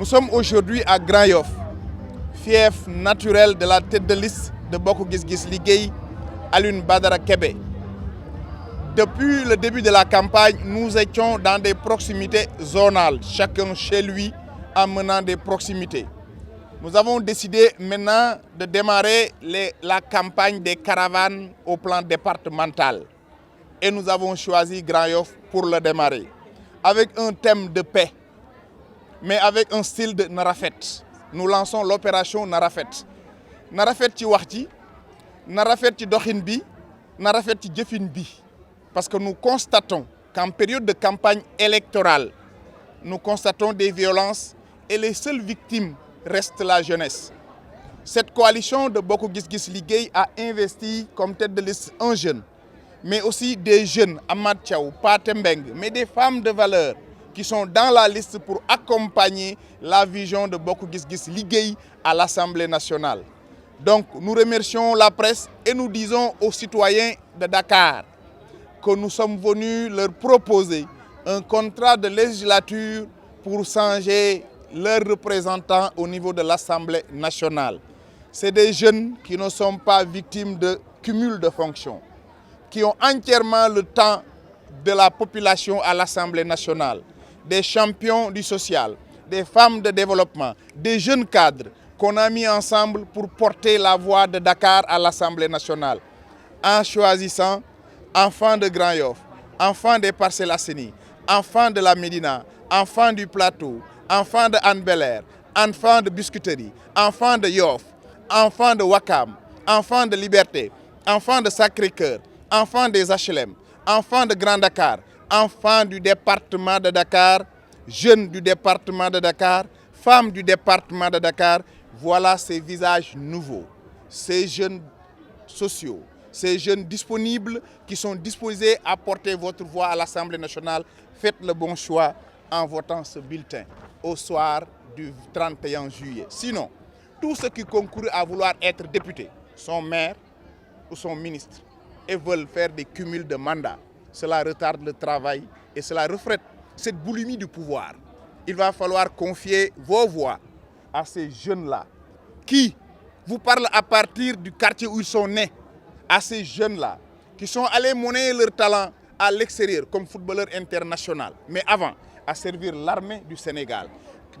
Nous sommes aujourd'hui à Grand Yoff, fief naturel de la tête de liste de Bokk Gis Gis Liguèye, Alioune Badara Kébé. Depuis le début de la campagne, nous étions dans des proximités zonales, chacun chez lui en menant des proximités. Nous avons décidé maintenant de démarrer la campagne des caravanes au plan départemental. Et nous avons choisi Grand Yoff pour le démarrer, avec un thème de paix, mais avec un style de Narafet. Nous lançons l'opération Narafet. Narafet ci wax ci, Narafet ci doxin bi, Narafet ci jëfin bi. Parce que nous constatons qu'en période de campagne électorale, nous constatons des violences et les seules victimes restent la jeunesse. Cette coalition de Bokk Gis Gis Liguèye a investi comme tête de liste un jeune, mais aussi des jeunes, Amath Thiaw, Pathé Mbeng, mais des femmes de valeur qui sont dans la liste pour accompagner la vision de Bokk Gis Gis Liguèye à l'Assemblée nationale. Donc nous remercions la presse et nous disons aux citoyens de Dakar que nous sommes venus leur proposer un contrat de législature pour changer leurs représentants au niveau de l'Assemblée nationale. C'est des jeunes qui ne sont pas victimes de cumul de fonctions, qui ont entièrement le temps de la population à l'Assemblée nationale, des champions du social, des femmes de développement, des jeunes cadres qu'on a mis ensemble pour porter la voix de Dakar à l'Assemblée nationale, en choisissant enfants de Grand Yoff, enfants des Parcelles Assainies, enfants de la Médina, enfants du Plateau, enfants de Hann Bel-Air, enfants de Biscuiterie, enfants de Yoff, enfants de Ouakam, enfants de Liberté, enfants de Sacré-Cœur, enfants des HLM, enfants de Grand Dakar, enfants du département de Dakar, jeunes du département de Dakar, femmes du département de Dakar. Voilà ces visages nouveaux, ces jeunes sociaux, ces jeunes disponibles qui sont disposés à porter votre voix à l'Assemblée nationale. Faites le bon choix en votant ce bulletin au soir du 31 juillet. Sinon, tous ceux qui concourent à vouloir être députés sont maires ou sont ministres et veulent faire des cumuls de mandats. Cela retarde le travail et cela reflète cette boulimie du pouvoir. Il va falloir confier vos voix à ces jeunes-là qui vous parlent à partir du quartier où ils sont nés, à ces jeunes-là qui sont allés monnayer leur talent à l'extérieur comme footballeurs internationaux, mais avant, à servir l'armée du Sénégal.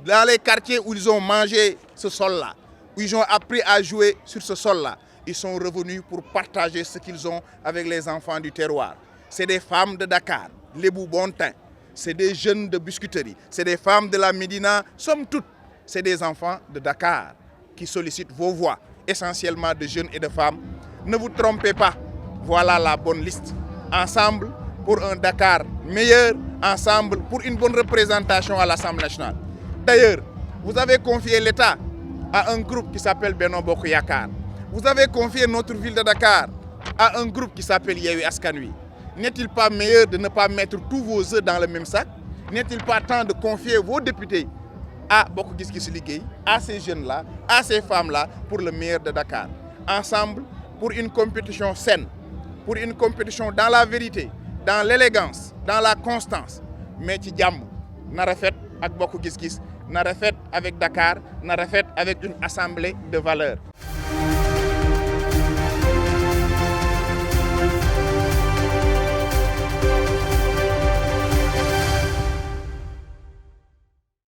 Dans les quartiers où ils ont mangé ce sol-là, où ils ont appris à jouer sur ce sol-là, ils sont revenus pour partager ce qu'ils ont avec les enfants du terroir. C'est des femmes de Dakar, Lébou Bontin, c'est des jeunes de Biscuiterie, c'est des femmes de la Médina, somme toute, c'est des enfants de Dakar qui sollicitent vos voix, essentiellement de jeunes et de femmes. Ne vous trompez pas, voilà la bonne liste. Ensemble pour un Dakar meilleur, ensemble pour une bonne représentation à l'Assemblée nationale. D'ailleurs, vous avez confié l'État à un groupe qui s'appelle Benno Bokk Yakaar. Vous avez confié notre ville de Dakar à un groupe qui s'appelle Yewwi Askan Wi. N'est-il pas meilleur de ne pas mettre tous vos œufs dans le même sac? N'est-il pas temps de confier vos députés à Bokk Gis Gis Liguèye, à ces jeunes-là, à ces femmes-là, pour le meilleur de Dakar? Ensemble, pour une compétition saine, pour une compétition dans la vérité, dans l'élégance, dans la constance, mais ci jàmm na rafet ak Bokk Gis Gis, na rafet avec Dakar, na rafet avec une assemblée de valeurs.